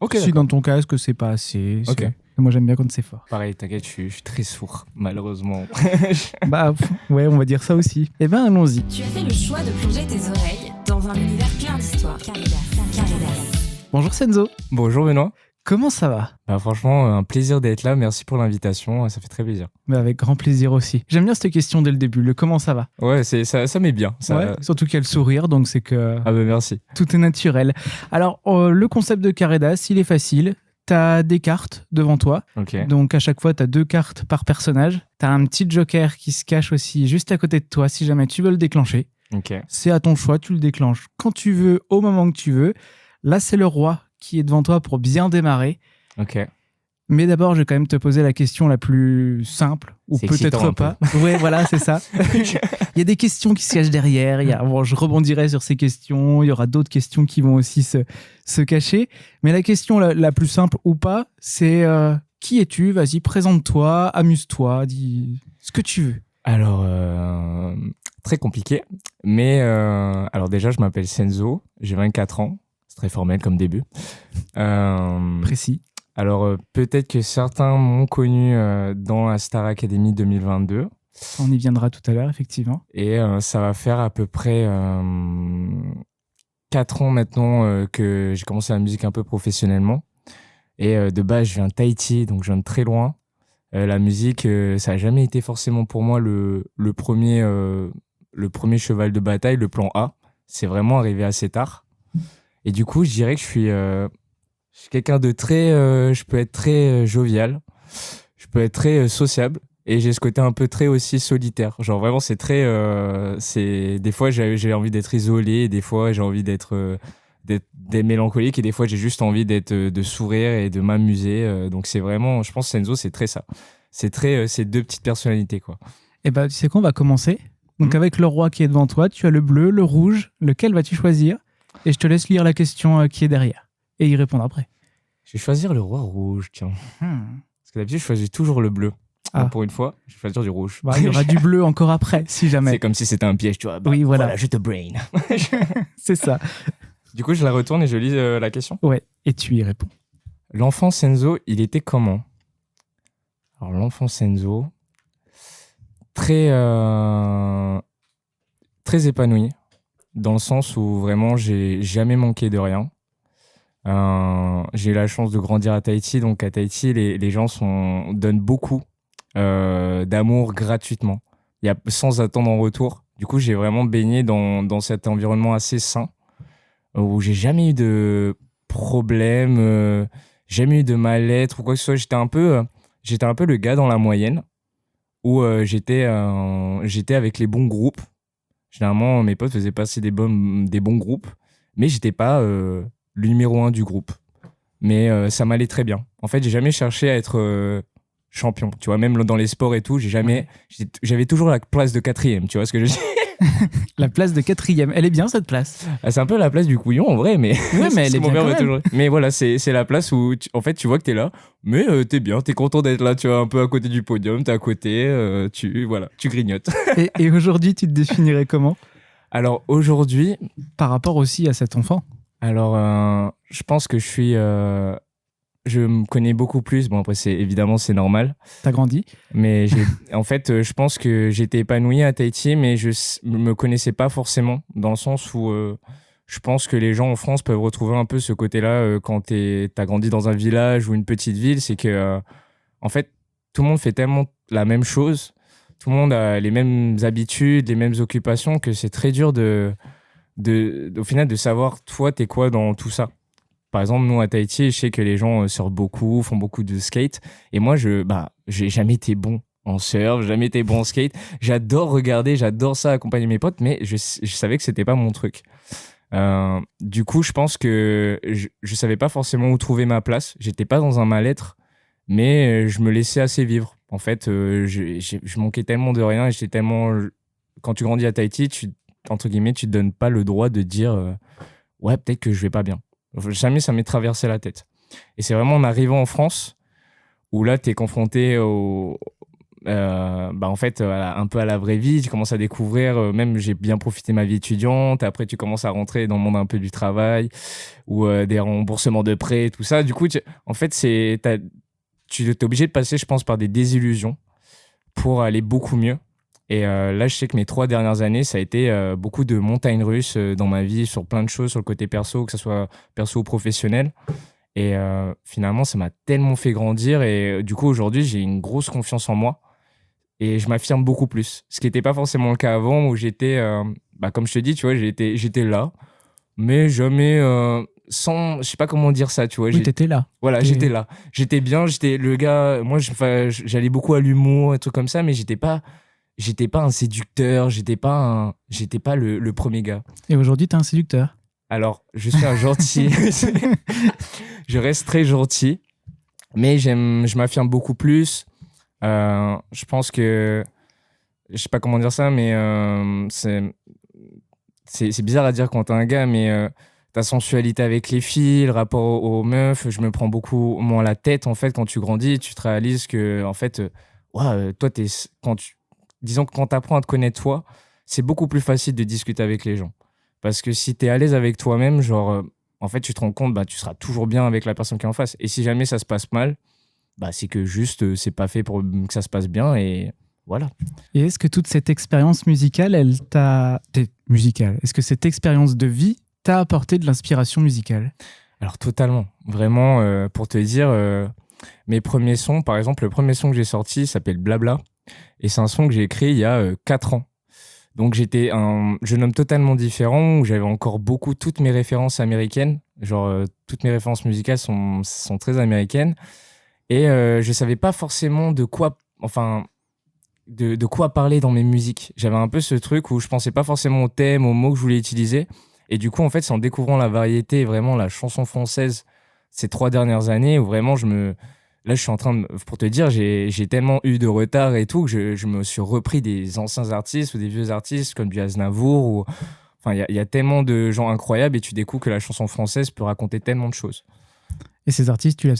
Ok, Si d'accord. dans ton cas, est-ce que c'est pas assez Ok. Moi, j'aime bien quand c'est fort. Pareil, t'inquiète, je suis très sourd, malheureusement. Bah, ouais, on va dire ça aussi. Eh ben, allons-y. Tu as fait le choix de plonger tes oreilles dans un univers plein d'histoires. Caridas. Bonjour Senzo. Bonjour Benoît. Comment ça va? Bah, franchement, un plaisir d'être là. Merci pour l'invitation. Ça fait très plaisir. Bah, avec grand plaisir aussi. J'aime bien cette question dès le début, le comment ça va? Ouais, ça m'est bien. Ça... Ouais, surtout qu'il y a le sourire, donc c'est que Ah bah merci. tout est naturel. Alors, le concept de Caridas, il est facile. T'as des cartes devant toi. Ok. Donc à chaque fois, tu as 2 cartes par personnage. Tu as un petit joker qui se cache aussi juste à côté de toi si jamais tu veux le déclencher. Ok. C'est à ton choix, tu le déclenches quand tu veux, au moment que tu veux. Là, c'est le roi qui est devant toi pour bien démarrer. Ok. Mais d'abord, je vais quand même te poser la question la plus simple, ou C'est excitant peut-être un peu. pas. Ouais, voilà, c'est ça. Il y a des questions qui se cachent derrière. Bon, je rebondirai sur ces questions. Il y aura d'autres questions qui vont aussi se cacher. Mais la question la plus simple ou pas, c'est qui es-tu? Vas-y, présente-toi, amuse-toi, dis ce que tu veux. Alors, très compliqué. Mais alors déjà, je m'appelle Senzo. J'ai 24 ans. C'est très formel comme début. Précis. Alors, peut-être que certains m'ont connu dans la Star Academy 2022. On y viendra tout à l'heure, effectivement. Et ça va faire à peu près 4 ans maintenant que j'ai commencé la musique un peu professionnellement. Et de base, je viens de Tahiti, donc je viens de très loin. La musique, ça n'a jamais été forcément pour moi le premier cheval de bataille, le plan A. C'est vraiment arrivé assez tard. Et du coup, je dirais que je suis quelqu'un de très... je peux être très jovial. Je peux être très sociable. Et j'ai ce côté un peu très aussi solitaire. Genre vraiment, c'est très... des fois, j'ai envie d'être isolé. Des fois, j'ai envie d'être mélancolique. Et des fois, j'ai juste envie de sourire et de m'amuser. Donc c'est vraiment... Je pense que Senzo, c'est très ça. C'est très... ces 2 petites personnalités, quoi. Eh ben, tu sais quoi, on va commencer. Donc Mhm. avec le roi qui est devant toi, tu as le bleu, le rouge. Lequel vas-tu choisir? Et je te laisse lire la question qui est derrière. Et y répondre après. Je vais choisir le roi rouge, tiens. Parce que d'habitude, je choisis toujours le bleu. Ah. Bon, pour une fois, je vais choisir du rouge. Bah, il y aura du bleu encore après, si jamais. C'est comme si c'était un piège, tu vois. Bah, Oui, voilà. je te brain. C'est ça. Du coup, je la retourne et je lis la question. Ouais, et tu y réponds. L'enfant Senzo, il était comment? Alors, l'enfant Senzo, très, très épanoui, dans le sens où vraiment, j'ai jamais manqué de rien. J'ai eu la chance de grandir à Tahiti, donc à Tahiti, les gens donnent beaucoup d'amour gratuitement, sans attendre en retour. Du coup, j'ai vraiment baigné dans cet environnement assez sain, où j'ai jamais eu de problème, jamais eu de mal-être ou quoi que ce soit. J'étais un peu le gars dans la moyenne, où j'étais avec les bons groupes. Généralement, mes potes faisaient passer des bons groupes, mais j'étais pas le numéro 1 du groupe. Mais ça m'allait très bien. En fait, j'ai jamais cherché à être champion. Tu vois, même dans les sports et tout, j'avais toujours la place de 4e. Tu vois ce que je dis? La place de 4e. Elle est bien, cette place. Ah, c'est un peu la place du couillon en vrai, mais Ouais, mais elle est mon bien père quand m'a même. toujours... Mais voilà, c'est la place où en fait tu vois que t'es là, mais t'es bien, t'es content d'être là, tu vois, un peu à côté du podium, t'es à côté, tu grignotes. Et aujourd'hui, tu te définirais comment? Alors aujourd'hui, Par rapport aussi à cet enfant. je pense que je me connais beaucoup plus. Bon après évidemment c'est normal, T'as grandi. mais en fait je pense que j'étais épanoui à Tahiti, mais je me connaissais pas forcément, dans le sens où je pense que les gens en France peuvent retrouver un peu ce côté-là quand t'as grandi dans un village ou une petite ville, c'est que en fait tout le monde fait tellement la même chose, tout le monde a les mêmes habitudes, les mêmes occupations, que c'est très dur au final de savoir toi t'es quoi dans tout ça. Par exemple, nous à Tahiti, je sais que les gens surfent beaucoup, font beaucoup de skate. Et moi, j'ai jamais été bon en surf, jamais été bon en skate. J'adore regarder, j'adore ça, accompagner mes potes, mais je savais que c'était pas mon truc. Du coup, je pense que je savais pas forcément où trouver ma place. J'étais pas dans un mal-être, mais je me laissais assez vivre. En fait, je manquais tellement de rien et j'étais tellement. Quand tu grandis à Tahiti, entre guillemets, tu te donnes pas le droit de dire ouais, peut-être que je vais pas bien. Jamais ça m'est traversé la tête. Et c'est vraiment en arrivant en France où là, tu es confronté en fait, un peu à la vraie vie, tu commences à découvrir, même j'ai bien profité de ma vie étudiante, après tu commences à rentrer dans le monde un peu du travail, ou des remboursements de prêts, tout ça. Du coup, en fait, tu es obligé de passer, je pense, par des désillusions pour aller beaucoup mieux. Et là, je sais que mes 3 dernières années, ça a été beaucoup de montagnes russes dans ma vie, sur plein de choses, sur le côté perso, que ce soit perso ou professionnel. Et finalement, ça m'a tellement fait grandir. Et du coup, aujourd'hui, j'ai une grosse confiance en moi. Et je m'affirme beaucoup plus. Ce qui n'était pas forcément le cas avant, où j'étais, comme je te dis, tu vois, j'étais là, mais jamais sans, je sais pas comment dire ça, tu vois. Oui, t'étais là. Voilà, j'étais là. J'étais bien, j'étais le gars. Moi, j'allais beaucoup à l'humour, et trucs comme ça, mais j'étais pas un séducteur, j'étais pas le premier gars. Et aujourd'hui, t'es un séducteur. Alors, je suis un gentil. Je reste très gentil, mais je m'affirme beaucoup plus. Je pense que, je sais pas comment dire ça, mais c'est bizarre à dire quand t'es un gars, mais ta sensualité avec les filles, le rapport aux meufs, je me prends beaucoup moins la tête en fait quand tu grandis, tu te réalises que en fait, toi disons que quand t'apprends à te connaître toi, c'est beaucoup plus facile de discuter avec les gens, parce que si t'es à l'aise avec toi-même, genre en fait tu te rends compte, tu seras toujours bien avec la personne qui est en face, et si jamais ça se passe mal, c'est que juste c'est pas fait pour que ça se passe bien, et voilà. Et est-ce que toute cette expérience musicale, est-ce que cette expérience de vie t'a apporté de l'inspiration musicale? Alors totalement, vraiment, pour te dire, mes premiers sons, par exemple, le premier son que j'ai sorti s'appelle Blabla, et c'est un son que j'ai écrit il y a 4 ans. Donc j'étais un jeune homme totalement différent, où j'avais encore toutes mes références américaines, genre toutes mes références musicales sont très américaines, et je savais pas forcément de quoi parler dans mes musiques. J'avais un peu ce truc où je pensais pas forcément au thème, aux mots que je voulais utiliser. Et du coup, en fait, c'est en découvrant la variété et vraiment la chanson française ces 3 dernières années où vraiment là, je suis en train de, pour te dire, j'ai tellement eu de retard et tout que je me suis repris des anciens artistes ou des vieux artistes comme du Aznavour ou, enfin, il y a tellement de gens incroyables et tu découvres que la chanson française peut raconter tellement de choses. Et ces artistes, tu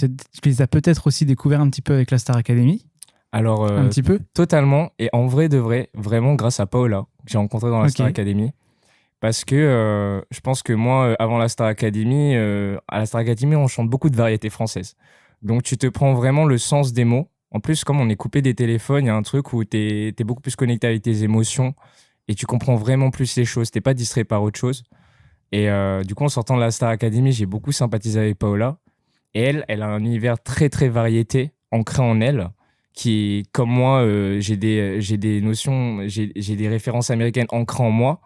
les as peut-être aussi découverts un petit peu avec la Star Academy? Alors, un petit peu? Totalement. Et en vrai de vrai, vraiment grâce à Paola, que j'ai rencontré dans la Star Academy. Parce que je pense que moi, avant la Star Academy, à la Star Academy, on chante beaucoup de variétés françaises. Donc, tu te prends vraiment le sens des mots. En plus, comme on est coupé des téléphones, il y a un truc où t'es beaucoup plus connecté avec tes émotions et tu comprends vraiment plus les choses. T'es pas distrait par autre chose. Et du coup, en sortant de la Star Academy, j'ai beaucoup sympathisé avec Paola. Et elle a un univers très, très variété, ancré en elle, qui, comme moi, j'ai des notions, j'ai des références américaines ancrées en moi.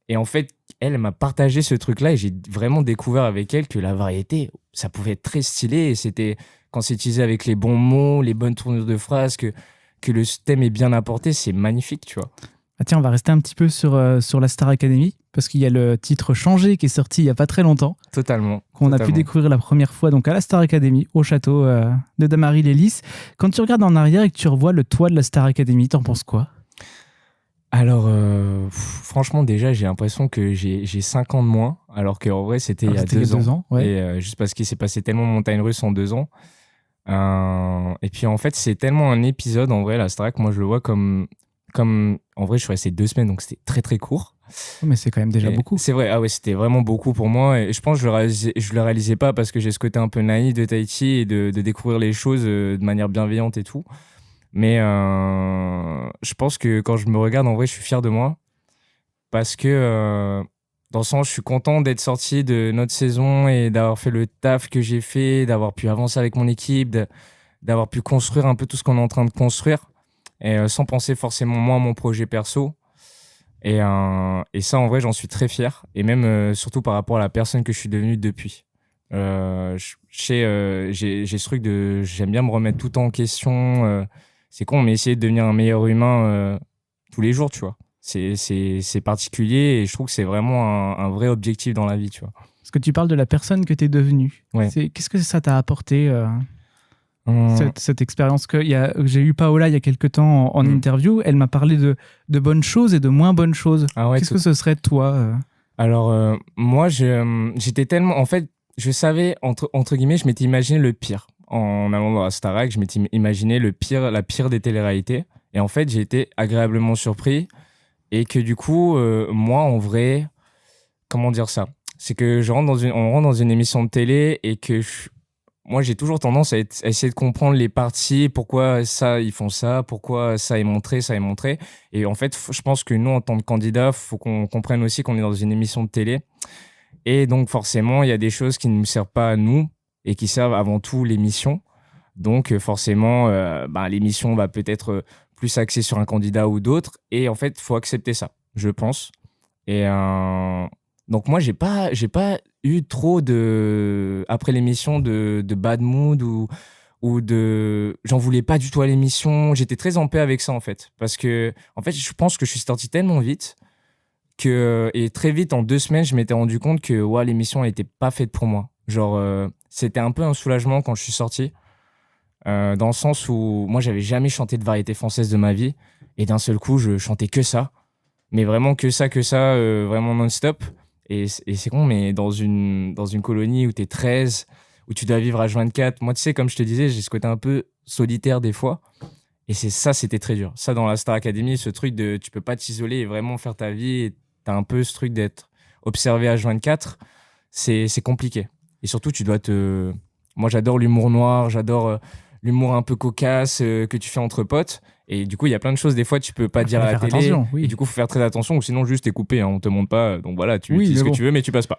Et en fait, elle m'a partagé ce truc-là et j'ai vraiment découvert avec elle que la variété, ça pouvait être très stylé. Et c'était, quand c'est utilisé avec les bons mots, les bonnes tournures de phrases, que le thème est bien apporté, c'est magnifique, tu vois. Ah tiens, on va rester un petit peu sur la Star Academy, parce qu'il y a le titre Changé qui est sorti il n'y a pas très longtemps. Totalement. Qu'on a pu découvrir la première fois donc à la Star Academy, au château de Damary Lélis. Quand tu regardes en arrière et que tu revois le toit de la Star Academy, t'en penses quoi? Alors, franchement, déjà, j'ai l'impression que j'ai 5 ans de moins, alors qu'en vrai, c'était il y a 2 ans. Ouais. Et juste parce qu'il s'est passé tellement de montagnes russes en 2 ans. Et puis, en fait, c'est tellement un épisode, en vrai, la Star Academy, moi, je le vois comme... En vrai, je suis resté 2 semaines, donc c'était très, très court. Mais c'est quand même déjà beaucoup. C'est vrai, ah ouais, c'était vraiment beaucoup pour moi. Et je pense que je le réalisais pas parce que j'ai ce côté un peu naïf de Tahiti et de découvrir les choses de manière bienveillante et tout. Mais je pense que quand je me regarde, en vrai, je suis fier de moi. Parce que, dans le sens, je suis content d'être sorti de notre saison et d'avoir fait le taf que j'ai fait, d'avoir pu avancer avec mon équipe, d'avoir pu construire un peu tout ce qu'on est en train de construire. Et sans penser forcément moi à mon projet perso. Et ça, en vrai, j'en suis très fier. Et même, surtout par rapport à la personne que je suis devenu depuis. J'ai ce truc de... J'aime bien me remettre tout le temps en question. C'est con, mais essayer de devenir un meilleur humain tous les jours, tu vois. C'est particulier et je trouve que c'est vraiment un vrai objectif dans la vie, tu vois. Parce que tu parles de la personne que tu es devenue. Ouais. Qu'est-ce que ça t'a apporté cette expérience j'ai eu Paola il y a quelques temps en interview, elle m'a parlé de bonnes choses et de moins bonnes choses. Ah ouais, qu'est-ce que ce serait toi Alors moi j'étais tellement, en fait je savais entre guillemets, je m'étais imaginé le pire. en allant dans la Starac, je m'étais imaginé la pire des téléréalités. Et en fait, j'ai été agréablement surpris. Et que du coup, moi, en vrai, comment dire ça? C'est que on rentre dans une émission de télé et que moi, j'ai toujours tendance à essayer de comprendre les parties, pourquoi ça, ils font ça, pourquoi ça est montré, ça est montré. Et en fait, je pense que nous, en tant que candidats, faut qu'on comprenne aussi qu'on est dans une émission de télé. Et donc, forcément, il y a des choses qui ne nous servent pas à nous et qui servent avant tout l'émission. Donc, forcément, l'émission va peut-être plus axée sur un candidat ou d'autres. Et en fait, il faut accepter ça, je pense. Et donc, moi, j'ai pas eu trop après l'émission de bad mood ou de j'en voulais pas du tout à l'émission. J'étais très en paix avec ça, en fait. Parce que, en fait, je pense que je suis sorti tellement vite et très vite, en 2 semaines, je m'étais rendu compte que l'émission n'était pas faite pour moi. Genre, c'était un peu un soulagement quand je suis sorti. Dans le sens où moi, j'avais jamais chanté de variété française de ma vie. Et d'un seul coup, je chantais que ça. Mais vraiment que ça, vraiment non-stop. Et c'est con, mais dans une colonie où t'es 13, où tu dois vivre H24, moi, tu sais, comme je te disais, j'ai ce côté un peu solitaire des fois. Et c'était très dur. Ça, dans la Star Academy, ce truc de tu peux pas t'isoler et vraiment faire ta vie, et t'as un peu ce truc d'être observé H24, c'est compliqué. Et surtout, moi, j'adore l'humour noir, j'adore l'humour un peu cocasse que tu fais entre potes. Et du coup, il y a plein de choses, des fois, tu peux pas dire à la télé. Attention, oui. Et du coup, faut faire très attention, ou sinon, juste t'es coupé, hein, on te montre pas. Donc voilà, tu dis ce que tu veux, mais tu passes pas.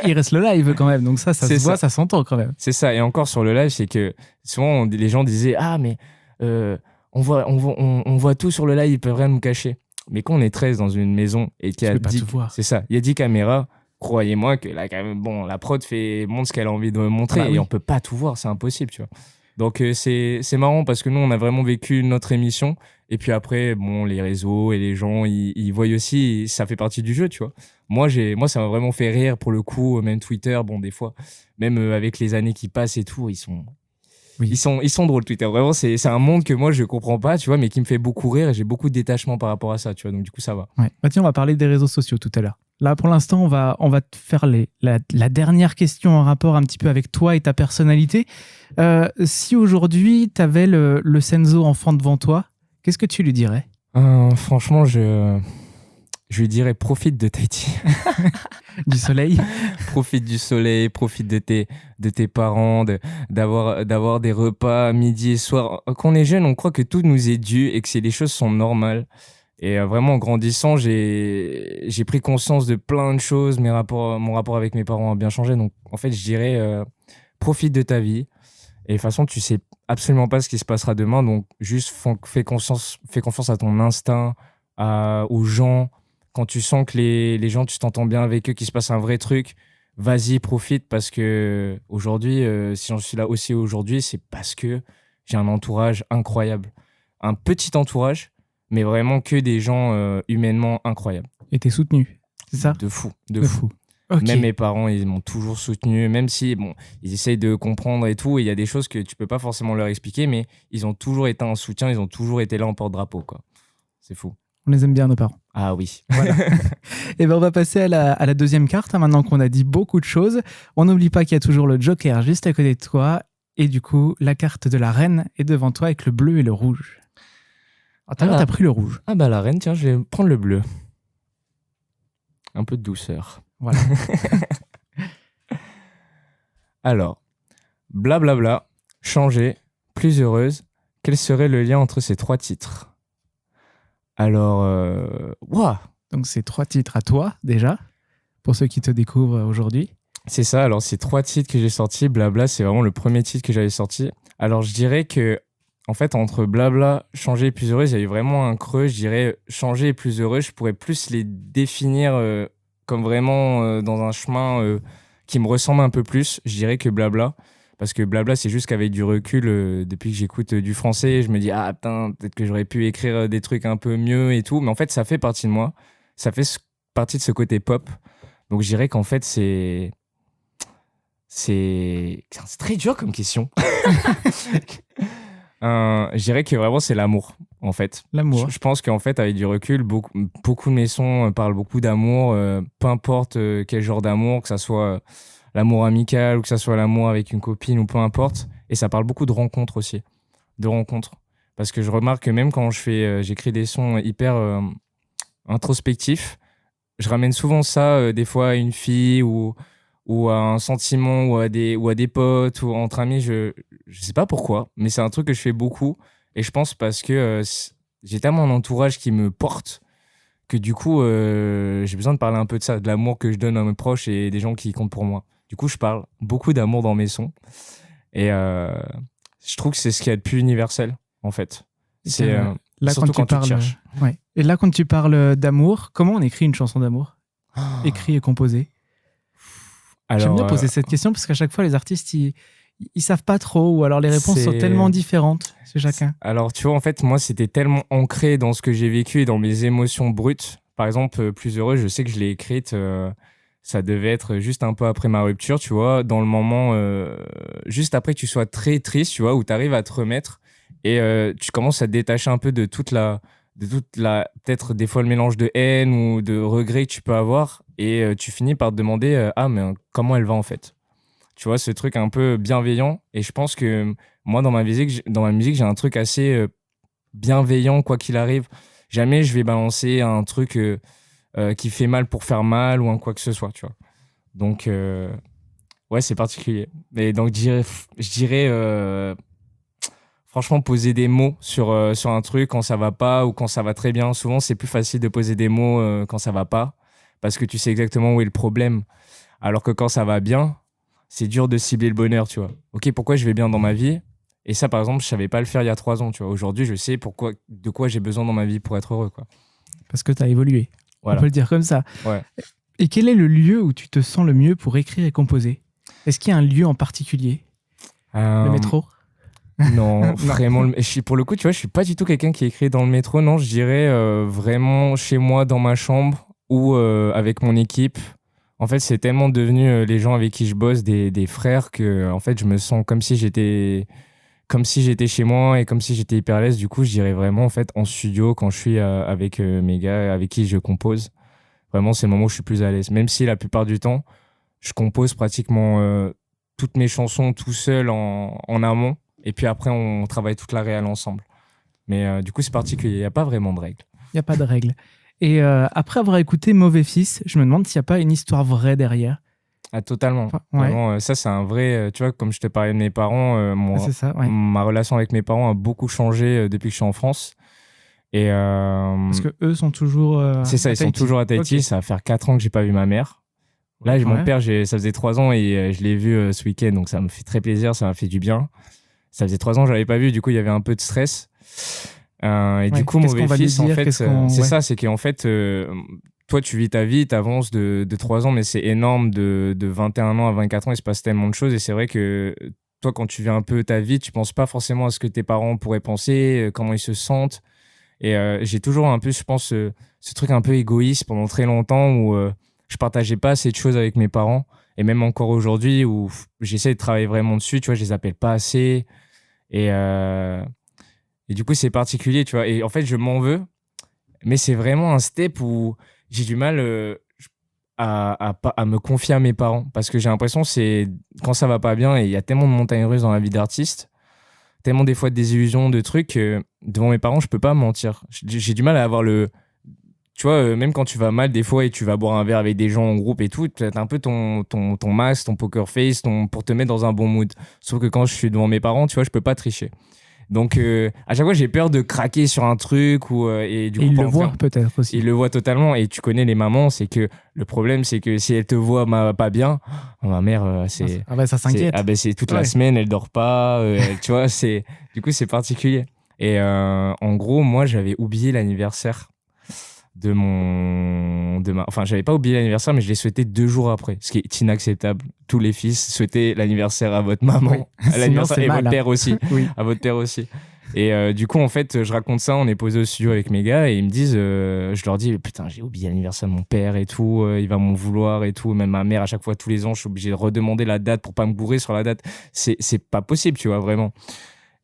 Il reste le live quand même, donc ça se voit, ça s'entend quand même. C'est ça. Et encore sur le live, c'est que souvent, les gens disaient ah, mais on voit tout sur le live, ils peuvent rien nous cacher. Mais quand on est 13 dans une maison et qu'il y a 10, c'est ça, il y a 10 caméras, croyez-moi que là, quand même, la prod montre ce qu'elle a envie de montrer et on peut pas tout voir, c'est impossible, tu vois. Donc c'est marrant parce que nous, on a vraiment vécu notre émission. Et puis après, les réseaux et les gens, ils voient aussi, ça fait partie du jeu, tu vois. Moi, ça m'a vraiment fait rire pour le coup, même Twitter, des fois, même avec les années qui passent et tout, ils sont drôles, Twitter. Vraiment, c'est un monde que moi, je comprends pas, tu vois, mais qui me fait beaucoup rire et j'ai beaucoup de détachement par rapport à ça, tu vois. Donc du coup, ça va. Ouais. Tiens, on va parler des réseaux sociaux tout à l'heure. Là, pour l'instant, on va te faire la dernière question en rapport un petit peu avec toi et ta personnalité. Si aujourd'hui, tu avais le Senzo enfant devant toi, qu'est-ce que tu lui dirais ? Franchement, je lui dirais profite de Tahiti. Du soleil. Profite du soleil, profite de tes parents, d'avoir des repas midi et soir. Quand on est jeune, on croit que tout nous est dû et que les choses sont normales. Et vraiment, en grandissant, j'ai pris conscience de plein de choses. Mon rapport avec mes parents a bien changé. Donc, en fait, je dirais, profite de ta vie. Et de toute façon, tu sais absolument pas ce qui se passera demain. Donc, juste fais confiance à ton instinct, aux gens. Quand tu sens que les gens, tu t'entends bien avec eux, qu'il se passe un vrai truc, vas-y, profite. Parce que aujourd'hui, si j'en suis là aussi aujourd'hui, c'est parce que j'ai un entourage incroyable. Un petit entourage, mais vraiment que des gens humainement incroyables. Et t'es soutenu, c'est ça ? De fou, de fou. Okay. Même mes parents, ils m'ont toujours soutenu, même si ils essayent de comprendre et tout, et il y a des choses que tu peux pas forcément leur expliquer, mais ils ont toujours été un soutien, ils ont toujours été là en porte-drapeau, quoi. C'est fou. On les aime bien, nos parents. Ah oui. Voilà. Et on va passer à la deuxième carte, maintenant qu'on a dit beaucoup de choses. On n'oublie pas qu'il y a toujours le Joker juste à côté de toi, et du coup, la carte de la reine est devant toi avec le bleu et le rouge. T'as pris le rouge. Ah la reine, tiens, je vais prendre le bleu. Un peu de douceur. Voilà. Alors, blablabla, changer, plus heureuse, quel serait le lien entre ces 3 titres ? Alors, Donc c'est 3 titres à toi, déjà, pour ceux qui te découvrent aujourd'hui. C'est ça, alors c'est 3 titres que j'ai sortis. Blabla, c'est vraiment le premier titre que j'avais sorti. Alors je dirais que, en fait, entre blabla, changer et plus heureuse, il y a eu vraiment un creux. Je dirais changer et plus heureux, je pourrais plus les définir comme vraiment dans un chemin qui me ressemble un peu plus, je dirais, que blabla. Parce que blabla, c'est juste qu'avec du recul, depuis que j'écoute du français, je me dis « Ah, putain, peut-être que j'aurais pu écrire des trucs un peu mieux et tout. » Mais en fait, ça fait partie de moi. Ça fait partie de ce côté pop. Donc, je dirais qu'en fait, c'est très dur comme question. Je dirais que vraiment, c'est l'amour, en fait. L'amour. Je pense qu'en fait, avec du recul, beaucoup de mes sons parlent beaucoup d'amour. Peu importe quel genre d'amour, que ça soit... l'amour amical ou que ça soit l'amour avec une copine ou peu importe. Et ça parle beaucoup de rencontres aussi. De rencontres. Parce que je remarque que même quand j'écris des sons hyper introspectifs, je ramène souvent ça des fois à une fille ou à un sentiment ou à des potes ou entre amis. Je sais pas pourquoi, mais c'est un truc que je fais beaucoup. Et je pense parce que j'ai tellement un entourage qui me porte que du coup, j'ai besoin de parler un peu de ça, de l'amour que je donne à mes proches et des gens qui comptent pour moi. Du coup, je parle beaucoup d'amour dans mes sons. Et je trouve que c'est ce qu'il y a de plus universel, en fait. C'est là, surtout quand tu parles, cherches. Ouais. Et là, quand tu parles d'amour, comment on écrit une chanson d'amour? Écrit et composé. J'aime bien poser cette question parce qu'à chaque fois, les artistes, ils savent pas trop, ou alors les réponses sont tellement différentes chez chacun. Alors, tu vois, en fait, moi, c'était tellement ancré dans ce que j'ai vécu et dans mes émotions brutes. Par exemple, Plus heureux, je sais que je l'ai écrite, ça devait être juste un peu après ma rupture, tu vois, dans le moment, juste après que tu sois très triste, tu vois, où tu arrives à te remettre et tu commences à te détacher un peu de toute la peut-être des fois le mélange de haine ou de regret que tu peux avoir et tu finis par te demander mais comment elle va en fait, tu vois, ce truc un peu bienveillant. Et je pense que moi dans ma musique j'ai un truc assez bienveillant quoi qu'il arrive. Jamais je vais balancer un truc qui fait mal pour faire mal ou un quoi que ce soit, tu vois. Donc ouais, c'est particulier. Et donc je dirais franchement, poser des mots sur un truc quand ça va pas ou quand ça va très bien. Souvent, c'est plus facile de poser des mots quand ça va pas parce que tu sais exactement où est le problème. Alors que quand ça va bien, c'est dur de cibler le bonheur, tu vois. Ok, pourquoi je vais bien dans ma vie? Et ça, par exemple, je savais pas le faire il y a 3 ans, tu vois. Aujourd'hui, je sais de quoi j'ai besoin dans ma vie pour être heureux, quoi. Parce que tu as évolué. Voilà. On peut le dire comme ça. Ouais. Et quel est le lieu où tu te sens le mieux pour écrire et composer? Est-ce qu'il y a un lieu en particulier? Le métro? Non, vraiment. Pour le coup, tu vois, je suis pas du tout quelqu'un qui écrit dans le métro. Non, je dirais vraiment chez moi, dans ma chambre ou avec mon équipe. En fait, c'est tellement devenu les gens avec qui je bosse des frères que, en fait, je me sens comme si j'étais chez moi et comme si j'étais hyper à l'aise. Du coup, je dirais vraiment en fait en studio quand je suis avec mes gars avec qui je compose. Vraiment, c'est le moment où je suis plus à l'aise. Même si la plupart du temps, je compose pratiquement toutes mes chansons tout seul en amont. Et puis après, on travaille toute la réal ensemble. Mais du coup, c'est particulier. Il n'y a pas vraiment de règles. Il n'y a pas de règles. Et après avoir écouté Mauvais Fils, je me demande s'il n'y a pas une histoire vraie derrière. Ah, totalement. Enfin, ouais. Vraiment, ça, c'est un vrai... tu vois, comme je te parlais de mes parents, C'est ça, ouais. ma relation avec mes parents a beaucoup changé depuis que je suis en France. Et, parce que eux sont toujours c'est ça, ils sont toujours à Tahiti. Okay. Ça va faire 4 ans que j'ai pas vu ma mère. Là, mon père, ça faisait 3 ans et je l'ai vu ce week-end, donc ça me fait très plaisir, ça m'a fait du bien. Ça faisait 3 ans que je l'avais pas vu, du coup, il y avait un peu de stress. Et du coup, Mauvais Fils, en fait, c'est ça, c'est qu'en fait, toi, tu vis ta vie, tu avances de 3 ans, mais c'est énorme, de 21 ans à 24 ans, il se passe tellement de choses. Et c'est vrai que toi, quand tu vis un peu ta vie, tu penses pas forcément à ce que tes parents pourraient penser, comment ils se sentent. Et j'ai toujours un peu, je pense, ce truc un peu égoïste pendant très longtemps où je partageais pas assez de choses avec mes parents. Et même encore aujourd'hui où j'essaie de travailler vraiment dessus, tu vois, je les appelle pas assez. Et du coup, c'est particulier, tu vois. Et en fait, je m'en veux. Mais c'est vraiment un step où j'ai du mal à me confier à mes parents. Parce que j'ai l'impression que c'est quand ça va pas bien, et il y a tellement de montagnes russes dans la vie d'artiste, tellement des fois de désillusions, de trucs, devant mes parents, je peux pas mentir. J'ai du mal à avoir le... Tu vois, même quand tu vas mal des fois et tu vas boire un verre avec des gens en groupe et tout, t'as un peu ton masque, ton poker face, pour te mettre dans un bon mood. Sauf que quand je suis devant mes parents, tu vois, je peux pas tricher. Donc, à chaque fois, j'ai peur de craquer sur un truc. Et du coup, ils le voient peut-être aussi. Ils le voient totalement. Et tu connais les mamans, c'est que le problème, c'est que si elles te voient pas bien, ma mère, c'est... Ah bah ça s'inquiète. C'est toute la semaine, elle dort pas. Tu vois, du coup, c'est particulier. Et en gros, moi, j'avais oublié l'anniversaire enfin, j'avais pas oublié l'anniversaire, mais je l'ai souhaité 2 jours après, ce qui est inacceptable. Tous les fils, souhaitez l'anniversaire à votre maman, à l'anniversaire, et votre père aussi, oui. À votre père aussi. Et du coup, en fait, je raconte ça, on est posé au studio avec mes gars, et ils me disent, je leur dis, putain, j'ai oublié l'anniversaire de mon père et tout, il va m'en vouloir et tout, même ma mère, à chaque fois, tous les ans, je suis obligé de redemander la date pour pas me bourrer sur la date. C'est pas possible, tu vois, vraiment.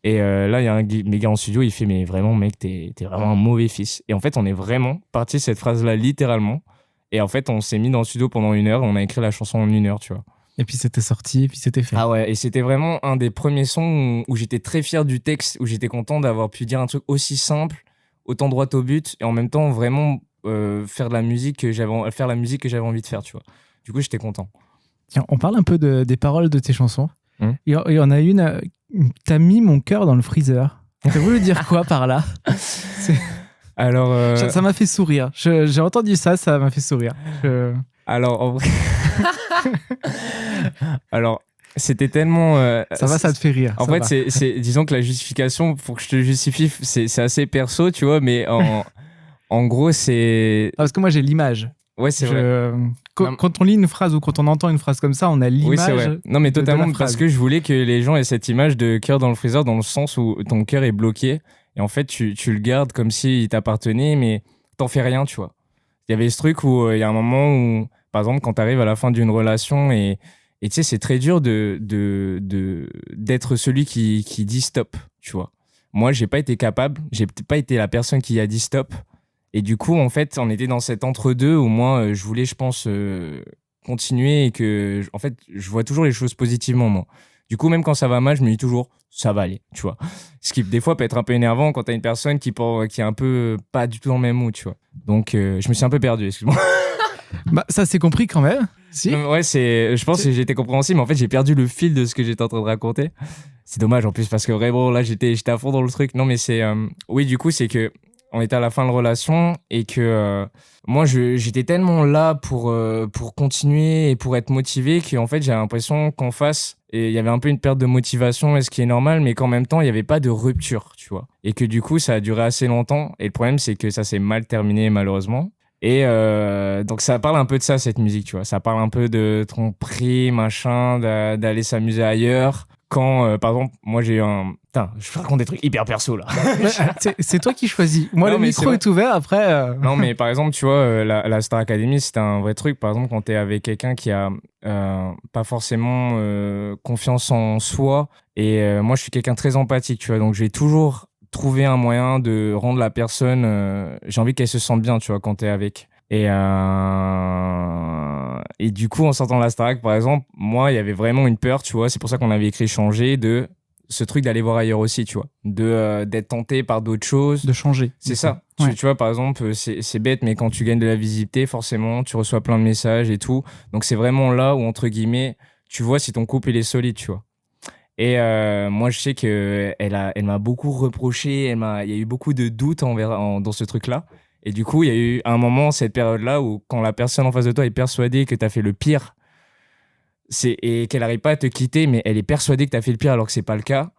Et là, il y a un mes gars en studio, il fait, mais vraiment, mec, t'es vraiment un mauvais fils. Et en fait, on est vraiment parti de cette phrase-là, littéralement. Et en fait, on s'est mis dans le studio pendant 1 heure, on a écrit la chanson en 1 heure, tu vois. Et puis c'était sorti, et puis c'était fait. Ah ouais, et c'était vraiment un des premiers sons où j'étais très fier du texte, où j'étais content d'avoir pu dire un truc aussi simple, autant droit au but, et en même temps vraiment faire la musique que j'avais envie de faire, tu vois. Du coup, j'étais content. Tiens, on parle un peu des paroles de tes chansons. Il Hum. y en a une, t'as mis mon cœur dans le freezer. T'as voulu dire quoi par là? Alors, Ça m'a fait sourire. J'ai entendu ça m'a fait sourire. alors en vrai... Alors, c'était tellement... Ça te fait rire. En ça fait, va. disons que la justification, pour que je te justifie, c'est assez perso, tu vois, mais en gros, c'est... Ah, parce que moi j'ai l'image. Ouais, c'est vrai. Quand on lit une phrase ou quand on entend une phrase comme ça, on a l'image. Oui, c'est vrai. Non, mais de la totalement, phrase. parce que je voulais que les gens aient cette image de cœur dans le freezer, dans le sens où ton cœur est bloqué, et en fait, tu le gardes comme s'il t'appartenait, mais t'en fais rien, tu vois. Il y avait ce truc où il y a un moment où, par exemple, quand t'arrives à la fin d'une relation, et tu sais, c'est très dur d'être celui qui dit stop, tu vois. Moi, j'ai pas été capable, j'ai pas été la personne qui a dit stop. Et du coup, en fait, on était dans cet entre-deux où moi, je voulais, je pense, continuer et que, en fait, je vois toujours les choses positivement, moi. Du coup, même quand ça va mal, je me dis toujours, ça va aller, tu vois. Ce qui, des fois, peut être un peu énervant quand t'as une personne qui est un peu pas du tout dans le même mood, tu vois. Donc, je me suis un peu perdu, excuse-moi. Bah, ça s'est compris quand même. Si. Non, ouais, je pense que j'ai été compréhensible, mais en fait, j'ai perdu le fil de ce que j'étais en train de raconter. C'est dommage, en plus, parce que vraiment, là, j'étais à fond dans le truc. Non, mais oui, du coup, c'est que on était à la fin de relation et que moi, j'étais tellement là pour continuer et pour être motivé qu'en fait, j'avais l'impression qu'en face, et il y avait un peu une perte de motivation, et ce qui est normal, mais qu'en même temps, il n'y avait pas de rupture, tu vois. Et que du coup, ça a duré assez longtemps. Et le problème, c'est que ça s'est mal terminé, malheureusement. Et donc, ça parle un peu de ça, cette musique, tu vois. Ça parle un peu de tromperie, machin, d'aller s'amuser ailleurs. Quand, par exemple, moi, j'ai eu un... Putain, je raconte des trucs hyper perso, là. C'est toi qui choisis. Moi, Non, le mais micro est ouvert, après... Non, mais par exemple, tu vois, la Star Academy, c'était un vrai truc. Par exemple, quand t'es avec quelqu'un qui a pas forcément confiance en soi. Et moi, je suis quelqu'un de très empathique, tu vois. Donc, j'ai toujours trouvé un moyen de rendre la personne... j'ai envie qu'elle se sente bien, tu vois, quand t'es avec. Et du coup, en sortant de la Starac, par exemple, moi, il y avait vraiment une peur, tu vois. C'est pour ça qu'on avait écrit changer de ce truc d'aller voir ailleurs aussi, tu vois. D'être tenté par d'autres choses. De changer. C'est ça. Ouais. Tu vois, par exemple, c'est bête, mais quand tu gagnes de la visibilité, forcément, tu reçois plein de messages et tout. Donc, c'est vraiment là où, entre guillemets, tu vois si ton couple il est solide, tu vois. Et moi, je sais elle m'a beaucoup reproché. Il y a eu beaucoup de doutes dans ce truc-là. Et du coup, il y a eu un moment, cette période-là, où quand la personne en face de toi est persuadée que tu as fait le pire, et qu'elle n'arrive pas à te quitter, mais elle est persuadée que tu as fait le pire alors que c'est pas le cas,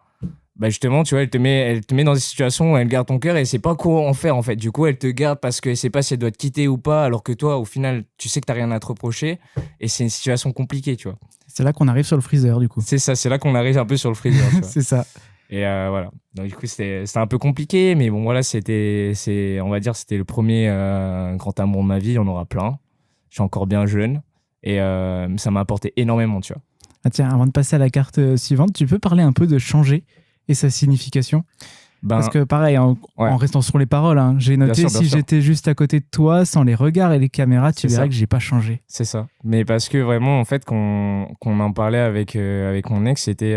bah justement, tu vois, elle te met dans des situations où elle garde ton cœur et elle sait pas quoi en faire, en fait. Du coup, elle te garde parce qu'elle sait pas si elle doit te quitter ou pas, alors que toi, au final, tu sais que t'as rien à te reprocher. Et c'est une situation compliquée, tu vois. C'est là qu'on arrive sur le freezer, du coup. C'est ça, c'est là qu'on arrive un peu sur le freezer, tu vois. C'est ça. Et voilà. Donc, du coup, c'était un peu compliqué, mais bon, voilà, on va dire, c'était le premier grand amour de ma vie. Il y en aura plein. Je suis encore bien jeune. Et ça m'a apporté énormément, tu vois. Ah tiens, avant de passer à la carte suivante, tu peux parler un peu de changer et sa signification? Parce que pareil, en restant sur les paroles, hein, j'ai noté bien sûr. J'étais juste à côté de toi, sans les regards et les caméras, tu verrais que j'ai pas changé. C'est ça. Mais parce que vraiment, en fait, qu'on en parlait avec mon ex, c'était...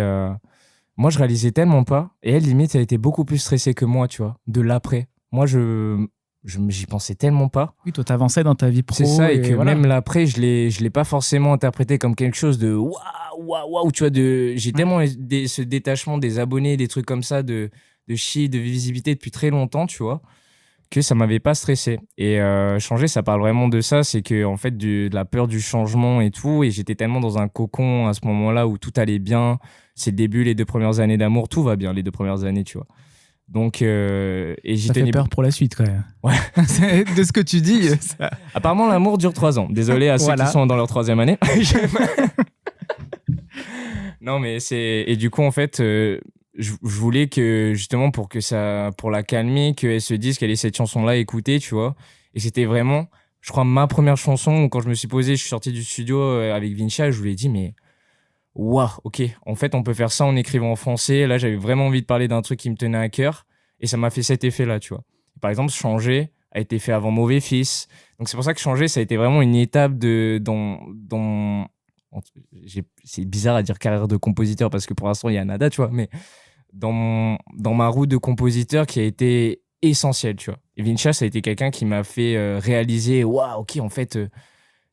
Moi, je réalisais tellement pas. Et elle, limite, elle était beaucoup plus stressée que moi, tu vois, de l'après. Moi, j'y pensais tellement pas. Oui, toi, t'avançais dans ta vie pro. C'est ça, et que voilà. même l'après, je l'ai pas forcément interprété comme quelque chose de waouh, tu vois, j'ai tellement ce détachement des abonnés, des trucs comme ça, de chiffres, de visibilité depuis très longtemps, tu vois, que ça m'avait pas stressé. Et changer, ça parle vraiment de ça, c'est que en fait, de la peur du changement et tout, et j'étais tellement dans un cocon à ce moment-là où tout allait bien. C'est le début, les 2 premières années d'amour, tout va bien, les 2 premières années, tu vois. Donc, et ça fait peur pour la suite, quand même. Ouais. De ce que tu dis. Ça... Apparemment, l'amour dure 3 ans. Désolé à ceux qui sont dans leur 3e année. Non, mais et du coup, en fait, je voulais que, justement, pour la calmer, qu'elle se dise qu'elle ait cette chanson-là à écouter, tu vois. Et c'était vraiment, je crois, ma première chanson où, quand je me suis posé, je suis sorti du studio avec Vincha, je lui ai dit, mais waouh, ok, en fait, on peut faire ça en écrivant en français. Là, j'avais vraiment envie de parler d'un truc qui me tenait à cœur. Et ça m'a fait cet effet-là, tu vois. Par exemple, Changer a été fait avant Mauvais Fils. Donc, c'est pour ça que Changer, ça a été vraiment une étape dans c'est bizarre à dire carrière de compositeur parce que pour l'instant, il y a nada, tu vois, mais dans ma route de compositeur qui a été essentielle, tu vois. Et Vincha, ça a été quelqu'un qui m'a fait réaliser, waouh, ok, en fait,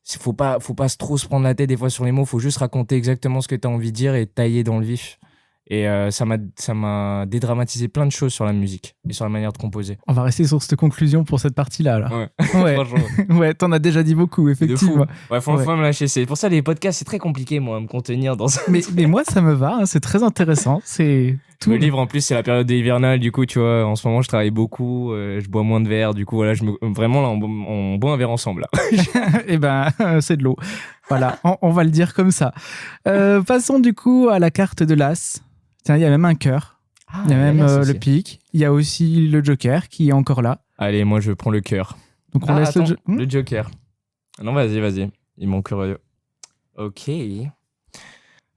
faut pas trop se prendre la tête des fois sur les mots, faut juste raconter exactement ce que tu as envie de dire et tailler dans le vif. Et ça m'a dédramatisé plein de choses sur la musique et sur la manière de composer. On va rester sur cette conclusion pour cette partie-là. Là. Ouais, Ouais. franchement. Ouais, t'en as déjà dit beaucoup, effectivement. Ouais, faut me lâcher. C'est pour ça les podcasts, c'est très compliqué, moi, à me contenir dans ça. Mais moi, ça me va, hein, c'est très intéressant. C'est tout. Le livre, en plus, c'est la période hivernale, du coup, tu vois, en ce moment, je travaille beaucoup, je bois moins de verre, du coup, voilà, vraiment, là, on boit un verre ensemble, là. Eh ben, c'est de l'eau. Voilà, on va le dire comme ça. Passons du coup à la carte de l'As. Tiens, il y a même un cœur. Il y a même le pic. Il y a aussi le Joker qui est encore là. Allez, moi, je prends le cœur. Donc on laisse le Joker. Non, vas-y. Ils m'ont curieux. Ok.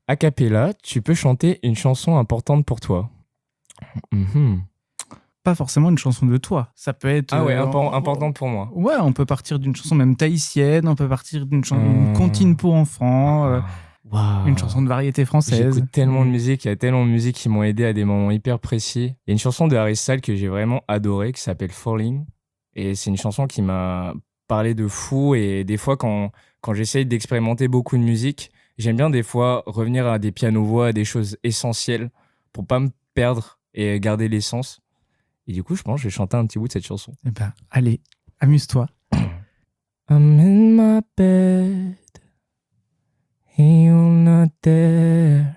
A cappella, tu peux chanter une chanson importante pour toi. Pas forcément une chanson de toi. Ça peut être... importante pour moi. Ouais, on peut partir d'une chanson même tahitienne, on peut partir d'une chanson une comptine pour enfants, une chanson de variété française. J'écoute tellement de musique, il y a tellement de musique qui m'ont aidé à des moments hyper précis. Il y a une chanson de Harry Styles que j'ai vraiment adorée qui s'appelle Falling. Et c'est une chanson qui m'a parlé de fou. Et des fois, quand j'essaye d'expérimenter beaucoup de musique, j'aime bien des fois revenir à des pianos-voix, à des choses essentielles pour pas me perdre et garder l'essence. Et du coup, je pense que je vais chanter un petit bout de cette chanson. Eh ben, allez, amuse-toi. I'm in my bed, and you're not there,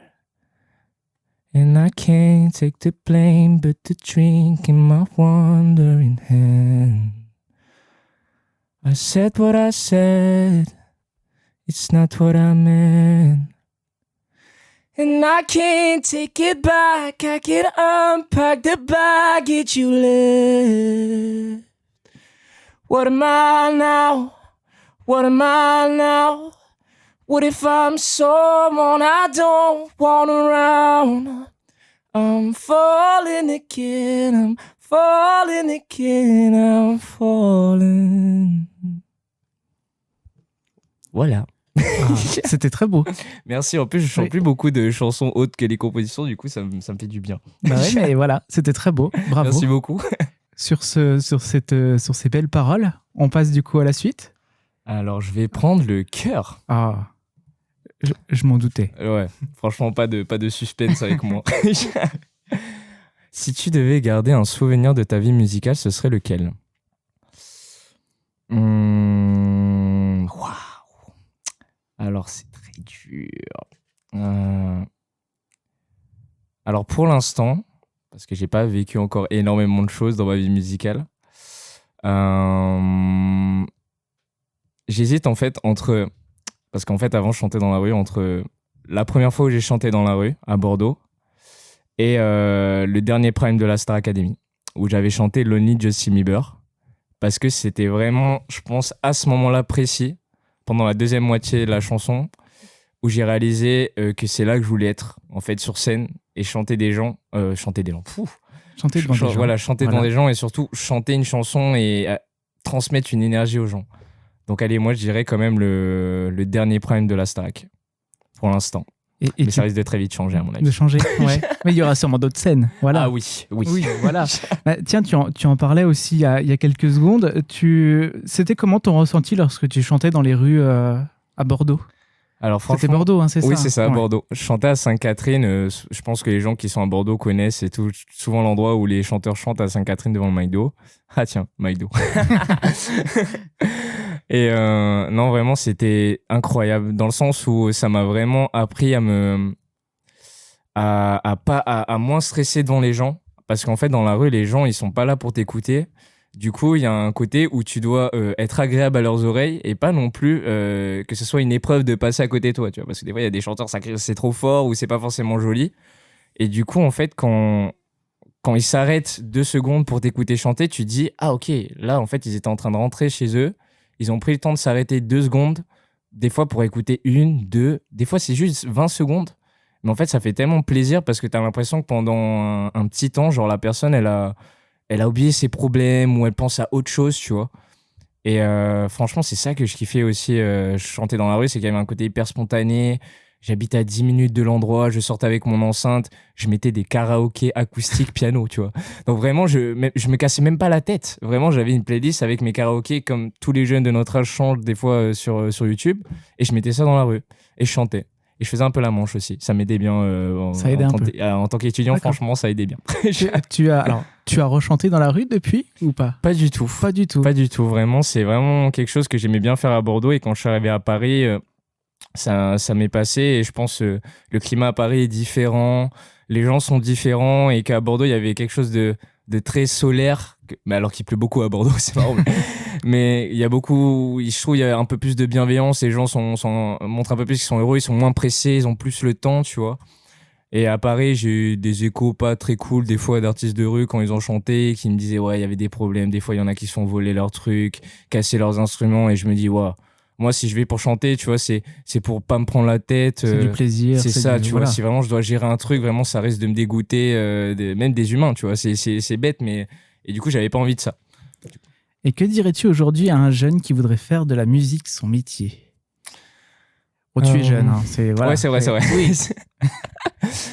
and I can't take the blame, but the drink in my wandering hand. I said what I said, it's not what I meant. And I can't take it back, I can't unpack the baggage you left. What am I now? What am I now? What if I'm someone I don't want around? I'm falling again, I'm falling again, I'm falling. Voilà. C'était très beau. Merci. En plus, je chante plus beaucoup de chansons autres que les compositions. Du coup, ça me fait du bien. Bah ouais, mais voilà, c'était très beau. Bravo. Merci beaucoup. Sur ces belles paroles, on passe du coup à la suite. Alors, je vais prendre le cœur. Ah, je m'en doutais. Ouais, franchement, pas de suspense avec moi. Si tu devais garder un souvenir de ta vie musicale, ce serait lequel? Waouh. Alors, c'est très dur. Alors, pour l'instant, parce que j'ai pas vécu encore énormément de choses dans ma vie musicale, j'hésite en fait entre... Parce qu'en fait, avant, je chantais dans la rue, entre la première fois où j'ai chanté dans la rue, à Bordeaux, et le dernier prime de la Star Academy, où j'avais chanté Lonely Justin Bieber, parce que c'était vraiment, je pense, à ce moment-là précis, pendant la deuxième moitié de la chanson, où j'ai réalisé que c'est là que je voulais être, en fait, sur scène, et chanter des gens. Chanter devant des gens. Voilà, chanter devant des gens, et surtout chanter une chanson et transmettre une énergie aux gens. Donc allez, moi je dirais quand même le dernier prime de la Starac, pour l'instant. Mais ça risque de très vite changer à mon avis. De changer, ouais. Mais il y aura sûrement d'autres scènes, voilà. Ah oui. Oui, voilà. Bah, tiens, tu en parlais aussi il y a quelques secondes. C'était comment ton ressenti lorsque tu chantais dans les rues à Bordeaux? Alors franchement, c'était Bordeaux, hein, c'est ça? Oui, c'est ça, ouais. Bordeaux. Je chantais à Sainte-Catherine. Je pense que les gens qui sont à Bordeaux connaissent. C'est souvent l'endroit où les chanteurs chantent à Sainte-Catherine devant le McDo. Ah tiens, McDo. Et non, vraiment, c'était incroyable dans le sens où ça m'a vraiment appris à moins stresser devant les gens, parce qu'en fait, dans la rue, les gens, ils sont pas là pour t'écouter. Du coup, il y a un côté où tu dois être agréable à leurs oreilles et pas non plus que ce soit une épreuve de passer à côté de toi, tu vois, parce que des fois, il y a des chanteurs, c'est trop fort ou c'est pas forcément joli. Et du coup, en fait, quand ils s'arrêtent 2 secondes pour t'écouter chanter, tu te dis « Ah ok, là, en fait, ils étaient en train de rentrer chez eux. Ils ont pris le temps de s'arrêter 2 secondes, des fois pour écouter 1, 2, des fois c'est juste 20 secondes. Mais en fait, ça fait tellement plaisir parce que tu as l'impression que pendant un petit temps, genre la personne, elle a oublié ses problèmes ou elle pense à autre chose, tu vois. Et franchement, c'est ça que je kiffais aussi. Je chantais dans la rue, c'est qu'il y avait un côté hyper spontané. J'habitais à 10 minutes de l'endroit, je sortais avec mon enceinte, je mettais des karaokés acoustiques piano, tu vois. Donc vraiment, je me cassais même pas la tête. Vraiment, j'avais une playlist avec mes karaokés comme tous les jeunes de notre âge chantent des fois sur YouTube. Et je mettais ça dans la rue. Et je chantais. Et je faisais un peu la manche aussi. Ça m'aidait bien. Ça aidait un peu. En tant qu'étudiant, D'accord. franchement, ça aidait bien. Tu as rechanté dans la rue depuis ou pas? Pas du tout. Pas du tout. Pas du tout. Vraiment, c'est vraiment quelque chose que j'aimais bien faire à Bordeaux. Et quand je suis arrivé à Paris, ça m'est passé. Et je pense que le climat à Paris est différent. Les gens sont différents. Et qu'à Bordeaux, il y avait quelque chose de très solaire. Mais alors qu'il pleut beaucoup à Bordeaux, c'est marrant. Mais il y a beaucoup, je trouve, il y a un peu plus de bienveillance. Les gens montrent un peu plus qu'ils sont heureux. Ils sont moins pressés. Ils ont plus le temps, tu vois. Et à Paris, j'ai eu des échos pas très cool, des fois, d'artistes de rue quand ils ont chanté, qui me disaient, ouais, il y avait des problèmes. Des fois, il y en a qui se font voler leurs trucs, casser leurs instruments. Et je me dis, ouais, moi, si je vais pour chanter, tu vois, c'est pour pas me prendre la tête. C'est du plaisir. C'est ça, tu vois. voilà. Si vraiment je dois gérer un truc, vraiment, ça risque de me dégoûter, même des humains, tu vois. C'est bête, mais. Et du coup, j'avais pas envie de ça. Et que dirais-tu aujourd'hui à un jeune qui voudrait faire de la musique son métier? Oh, tu es jeune, hein. Voilà, ouais, c'est vrai. Oui.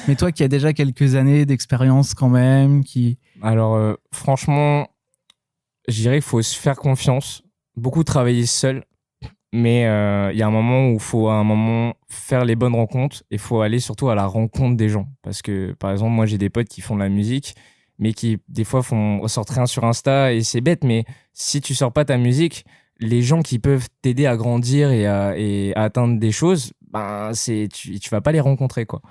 Mais toi qui as déjà quelques années d'expérience quand même, Alors, franchement, je dirais qu'il faut se faire confiance, beaucoup travailler seul, mais il y a un moment où il faut faire les bonnes rencontres et il faut aller surtout à la rencontre des gens. Parce que, par exemple, moi, j'ai des potes qui font de la musique, mais qui, des fois, sortent rien sur Insta et c'est bête, mais si tu sors pas ta musique, les gens qui peuvent t'aider à grandir et à atteindre des choses, ben, tu vas pas les rencontrer, quoi.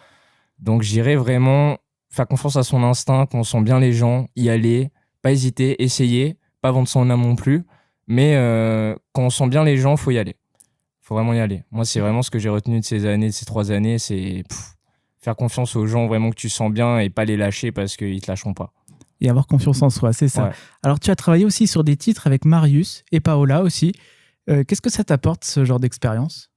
Donc, j'irais vraiment faire confiance à son instinct, qu'on sent bien les gens, y aller, pas hésiter, essayer, pas vendre son âme non plus. Mais quand on sent bien les gens, faut y aller. Faut vraiment y aller. Moi, c'est vraiment ce que j'ai retenu de ces 3 années, c'est faire confiance aux gens vraiment que tu sens bien et pas les lâcher parce qu'ils te lâcheront pas. et avoir confiance en soi, c'est ça. Ouais. Alors, tu as travaillé aussi sur des titres avec Marius et Paola aussi. Qu'est-ce que ça t'apporte, ce genre d'expérience?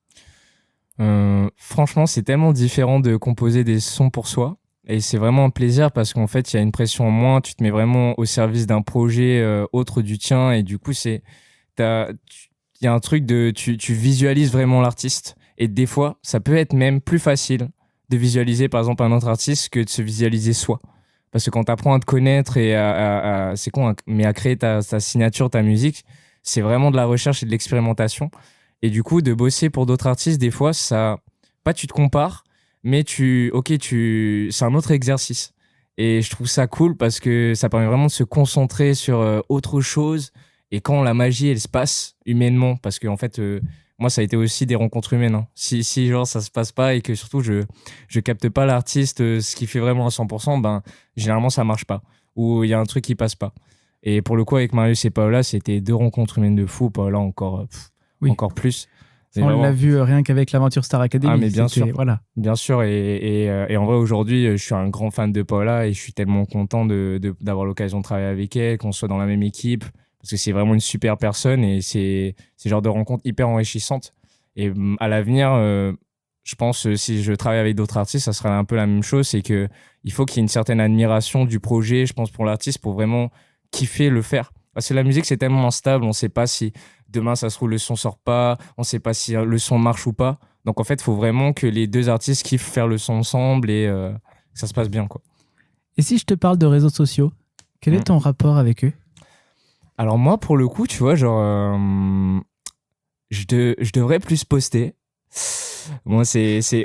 Franchement, c'est tellement différent de composer des sons pour soi. Et c'est vraiment un plaisir parce qu'en fait, il y a une pression en moins. Tu te mets vraiment au service d'un projet autre du tien. Et du coup, il y a un truc tu visualises vraiment l'artiste. Et des fois, ça peut être même plus facile de visualiser, par exemple, un autre artiste que de se visualiser soi. Parce que quand tu apprends à te connaître et c'est con, hein, mais à créer ta signature, ta musique, c'est vraiment de la recherche et de l'expérimentation. Et du coup, de bosser pour d'autres artistes, des fois, tu te compares, mais c'est un autre exercice. Et je trouve ça cool parce que ça permet vraiment de se concentrer sur autre chose. Et quand la magie, elle se passe humainement, parce que en fait, moi, ça a été aussi des rencontres humaines. Hein. Si genre ça se passe pas et que surtout je capte pas l'artiste, ce qui fait vraiment à 100%, ben généralement ça marche pas. Ou il y a un truc qui passe pas. Et pour le coup, avec Marius et Paola, c'était 2 rencontres humaines de fou. Paola encore plus. Ça, on l'a vu rien qu'avec l'aventure Star Academy. Ah, mais bien sûr. Voilà. Bien sûr. Et en vrai, aujourd'hui, je suis un grand fan de Paola et je suis tellement content d'avoir l'occasion de travailler avec elle, qu'on soit dans la même équipe, parce que c'est vraiment une super personne et c'est le genre de rencontre hyper enrichissante. Et à l'avenir, je pense si je travaille avec d'autres artistes, ça sera un peu la même chose. C'est qu'il faut qu'il y ait une certaine admiration du projet, je pense, pour l'artiste, pour vraiment kiffer le faire. Parce que la musique, c'est tellement instable, on ne sait pas si demain, ça se trouve, le son sort pas, on ne sait pas si le son marche ou pas. Donc, en fait, il faut vraiment que les 2 artistes kiffent faire le son ensemble et que ça se passe bien, quoi. Et si je te parle de réseaux sociaux, quel est ton rapport avec eux? Alors, moi, pour le coup, tu vois, genre, je devrais plus poster. Moi,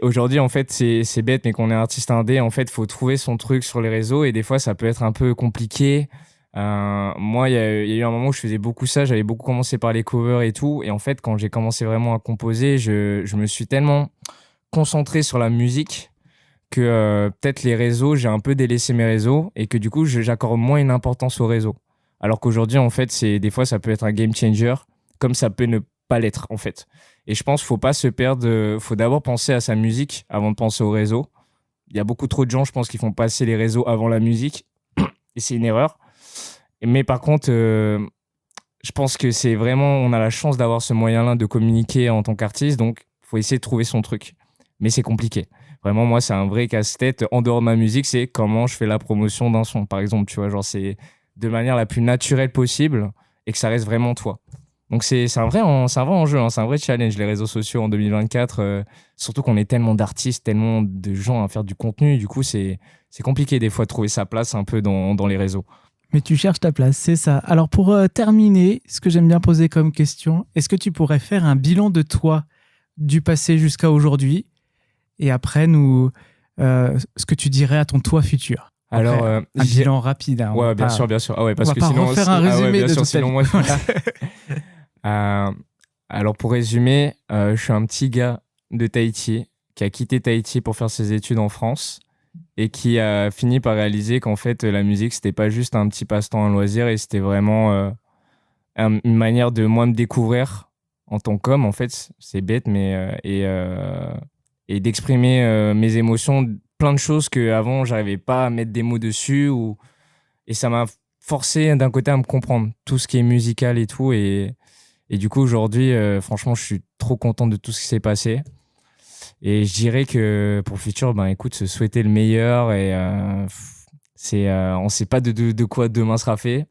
aujourd'hui, en fait, c'est bête, mais qu'on est artiste indé, en fait, il faut trouver son truc sur les réseaux et des fois, ça peut être un peu compliqué. Moi, il y a eu un moment où je faisais beaucoup ça, j'avais beaucoup commencé par les covers et tout, et en fait, quand j'ai commencé vraiment à composer, je me suis tellement concentré sur la musique que peut-être les réseaux, j'ai un peu délaissé mes réseaux, et que du coup, j'accorde moins une importance aux réseaux. Alors qu'aujourd'hui, en fait, des fois, ça peut être un game changer, comme ça peut ne pas l'être, en fait. Et je pense qu'il faut pas se perdre, faut d'abord penser à sa musique avant de penser aux réseaux. Il y a beaucoup trop de gens, je pense, qui font passer les réseaux avant la musique, et c'est une erreur. Mais par contre, je pense que c'est vraiment, on a la chance d'avoir ce moyen-là de communiquer en tant qu'artiste, donc il faut essayer de trouver son truc. Mais c'est compliqué. Vraiment, moi, c'est un vrai casse-tête. En dehors de ma musique, c'est comment je fais la promotion d'un son, par exemple, tu vois, genre c'est de manière la plus naturelle possible et que ça reste vraiment toi. Donc c'est un vrai enjeu, hein, c'est un vrai challenge, les réseaux sociaux en 2024. Surtout qu'on est tellement d'artistes, tellement de gens à faire du contenu. Du coup, c'est compliqué des fois de trouver sa place un peu dans les réseaux. Mais tu cherches ta place, c'est ça. Alors pour terminer, ce que j'aime bien poser comme question, est-ce que tu pourrais faire un bilan de toi du passé jusqu'à aujourd'hui et après ce que tu dirais à ton toi futur? Alors, après, un bilan rapide. Hein, ouais, bien sûr. Ah ouais, parce on va que pas sinon, refaire un résumé de sûr, toute sinon moi. Alors pour résumer, je suis un petit gars de Tahiti qui a quitté Tahiti pour faire ses études en France et qui a fini par réaliser qu'en fait la musique c'était pas juste un petit passe-temps, un loisir, et c'était vraiment une manière de moi me découvrir en tant qu'homme. En fait, c'est bête, mais et d'exprimer mes émotions, plein de choses que avant j'arrivais pas à mettre des mots dessus, et ça m'a forcé d'un côté à me comprendre tout ce qui est musical et tout, et du coup aujourd'hui franchement je suis trop content de tout ce qui s'est passé. Et je dirais que pour le futur, ben écoute, se souhaiter le meilleur, et on sait pas de quoi demain sera fait.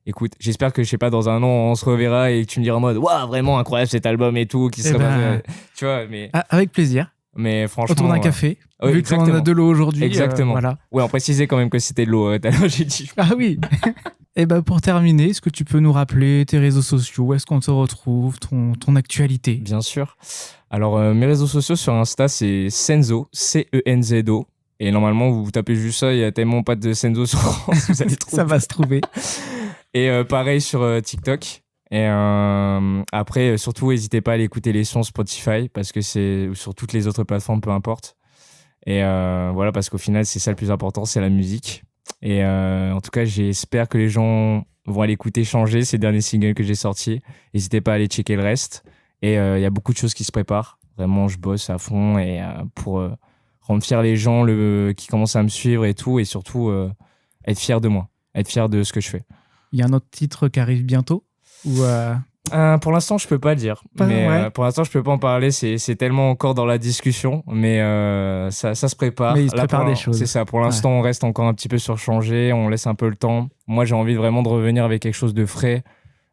Écoute, j'espère que je sais pas, dans un an on se reverra et que tu me diras en mode waouh, vraiment incroyable cet album et tout, qui serait tu vois, mais avec plaisir. Mais franchement, autour d'un café, ouais, vu qu'on a de l'eau aujourd'hui. Exactement. Voilà. Ouais, on précisait quand même que c'était de l'eau. Tout à l'heure, j'ai dit. Ah oui. Et ben pour terminer, est-ce que tu peux nous rappeler tes réseaux sociaux? Où est-ce qu'on te retrouve, ton actualité? Bien sûr. Alors, mes réseaux sociaux sur Insta, c'est Cenzo, C-E-N-Z-O. Et normalement, vous tapez juste ça, il y a tellement pas de Cenzo sur France, vous allez trouver. Ça va se trouver. Et pareil sur TikTok. Et après, surtout, n'hésitez pas à aller écouter les sons Spotify, parce que c'est sur toutes les autres plateformes, peu importe. Et voilà, parce qu'au final, c'est ça le plus important, c'est la musique. Et en tout cas, j'espère que les gens vont aller écouter Changer, ces derniers singles que j'ai sortis. N'hésitez pas à aller checker le reste. Et il y a beaucoup de choses qui se préparent. Vraiment, je bosse à fond, et pour rendre fiers les gens qui commencent à me suivre et tout, et surtout être fier de moi, être fier de ce que je fais. Il y a un autre titre qui arrive bientôt ou pour l'instant, je peux pas le dire. Pour l'instant, je peux pas en parler. C'est tellement encore dans la discussion, mais ça se prépare. Mais il se prépare des choses. C'est ça. Pour l'instant, on reste encore un petit peu sur Changer. On laisse un peu le temps. Moi, j'ai envie vraiment de revenir avec quelque chose de frais,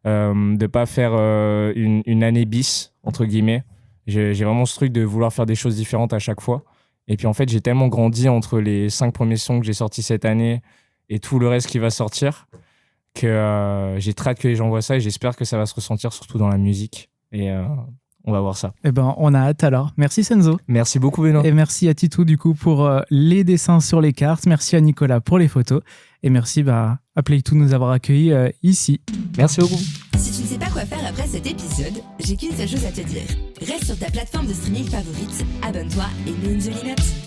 de pas faire une année bis entre guillemets. J'ai vraiment ce truc de vouloir faire des choses différentes à chaque fois. Et puis en fait, j'ai tellement grandi entre les 5 premiers sons que j'ai sortis cette année et tout le reste qui va sortir, que j'ai très hâte que les gens voient ça, et j'espère que ça va se ressentir surtout dans la musique, et on va voir ça. Eh ben, on a hâte alors. Merci Cenzo. Merci beaucoup Benoît. Et merci à Titou du coup pour les dessins sur les cartes. Merci à Nicolas pour les photos. Et merci à Play2 de nous avoir accueillis ici. Merci beaucoup. Si tu ne sais pas quoi faire après cet épisode, j'ai qu'une seule chose à te dire. Reste sur ta plateforme de streaming favorite, abonne-toi et mets une jolie note.